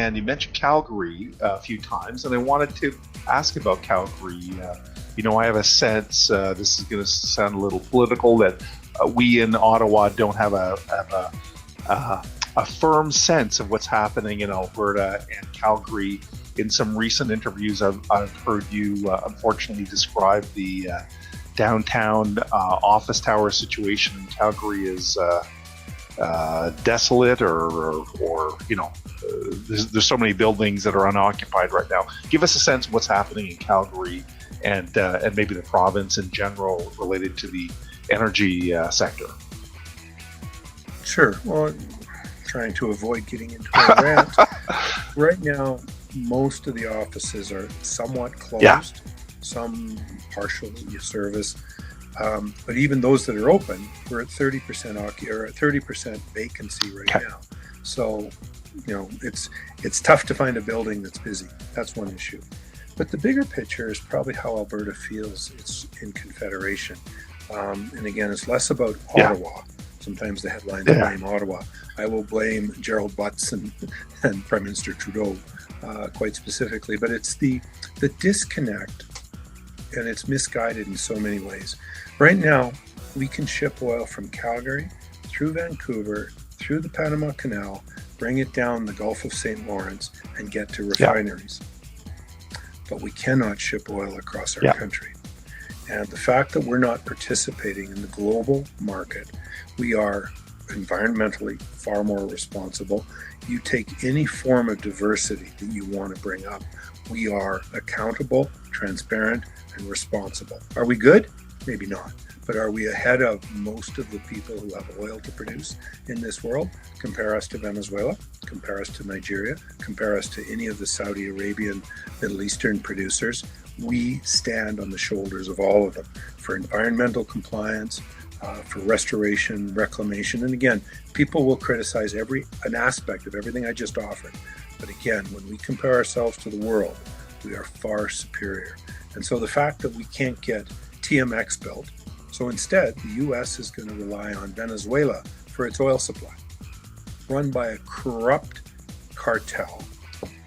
and you mentioned Calgary a few times, and I wanted to ask about Calgary. I have a sense, this is going to sound a little political, that we in Ottawa don't have a firm sense of what's happening in Alberta and Calgary. In some recent interviews, I've heard you unfortunately describe the downtown office tower situation in Calgary as desolate, or there's so many buildings that are unoccupied right now. Give us a sense of what's happening in Calgary and maybe the province in general related to the energy sector. Sure. Well, trying to avoid getting into a rant. Right now, most of the offices are somewhat closed, some partial service. But even those that are open, we're at 30% or at 30% vacancy right now. So, it's tough to find a building that's busy. That's one issue. But the bigger picture is probably how Alberta feels it's in Confederation. And again, it's less about Ottawa. Sometimes the headlines blame Ottawa. I will blame Gerald Butts and Prime Minister Trudeau quite specifically. But it's the disconnect, and it's misguided in so many ways. Right now, we can ship oil from Calgary through Vancouver, through the Panama Canal, bring it down the Gulf of St. Lawrence, and get to refineries. But we cannot ship oil across our country. And the fact that we're not participating in the global market, we are environmentally far more responsible. You take any form of diversity that you want to bring up, we are accountable, transparent, and responsible. Are we good? Maybe not. But are we ahead of most of the people who have oil to produce in this world? Compare us to Venezuela, compare us to Nigeria, compare us to any of the Saudi Arabian, Middle Eastern producers. We stand on the shoulders of all of them for environmental compliance, for restoration, reclamation. And again, people will criticize an aspect of everything I just offered. But again, when we compare ourselves to the world, we are far superior. And so the fact that we can't get TMX built, so instead the US is going to rely on Venezuela for its oil supply, run by a corrupt cartel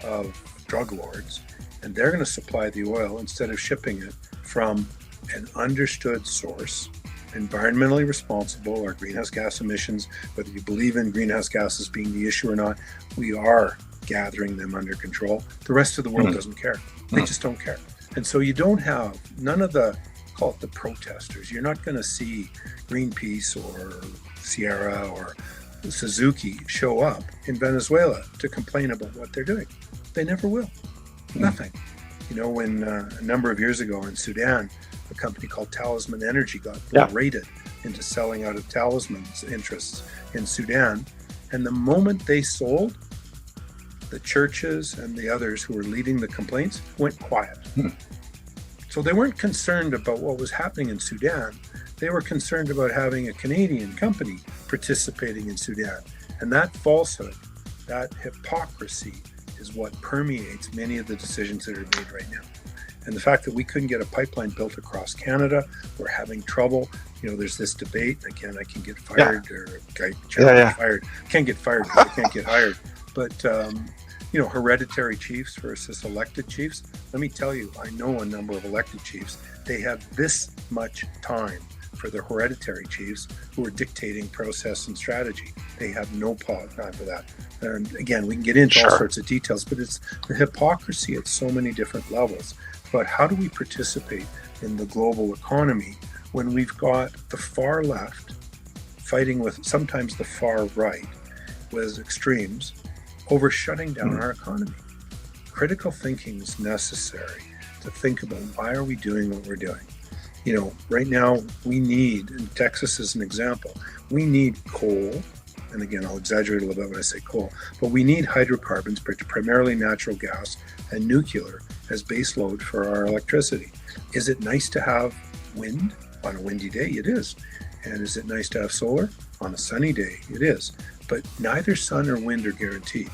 of drug lords, and they're going to supply the oil instead of shipping it from an understood source, environmentally responsible. Our greenhouse gas emissions, whether you believe in greenhouse gases being the issue or not, we are gathering them under control. The rest of the world doesn't care. They just don't care. And so you don't have none of the, call it the protesters. You're not going to see Greenpeace or Sierra or Suzuki show up in Venezuela to complain about what they're doing. They never will. Nothing. When a number of years ago in Sudan, a company called Talisman Energy got raided into selling out of Talisman's interests in Sudan. And the moment they sold, the churches and the others who were leading the complaints went quiet. So they weren't concerned about what was happening in Sudan. They were concerned about having a Canadian company participating in Sudan. And that falsehood, that hypocrisy is what permeates many of the decisions that are made right now. And the fact that we couldn't get a pipeline built across Canada, we're having trouble. There's this debate. Again, I can get fired or fired. Can't get fired because I can't get hired. But, hereditary chiefs versus elected chiefs. Let me tell you, I know a number of elected chiefs. They have this much time for the hereditary chiefs who are dictating process and strategy. They have no time for that. And again, we can get into all sorts of details, but it's the hypocrisy at so many different levels. But how do we participate in the global economy when we've got the far left fighting with sometimes the far right with extremes over shutting down our economy? Critical thinking is necessary to think about why are we doing what we're doing. Right now we need, and Texas is an example, we need coal. And again, I'll exaggerate a little bit when I say coal, but we need hydrocarbons, primarily natural gas and nuclear, as base load for our electricity. Is it nice to have wind on a windy day? It is. And is it nice to have solar on a sunny day? It is. But neither sun or wind are guaranteed.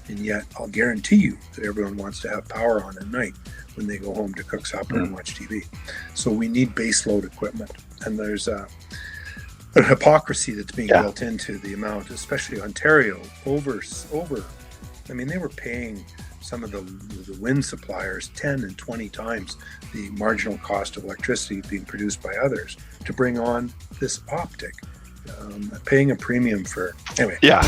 And yet I'll guarantee you that everyone wants to have power on at night when they go home to cook supper and watch TV. So we need base load equipment. And there's a hypocrisy that's being built into the amount, especially Ontario, over I mean, they were paying some of the wind suppliers 10 and 20 times the marginal cost of electricity being produced by others to bring on this optic, paying a premium for, anyway. Yeah.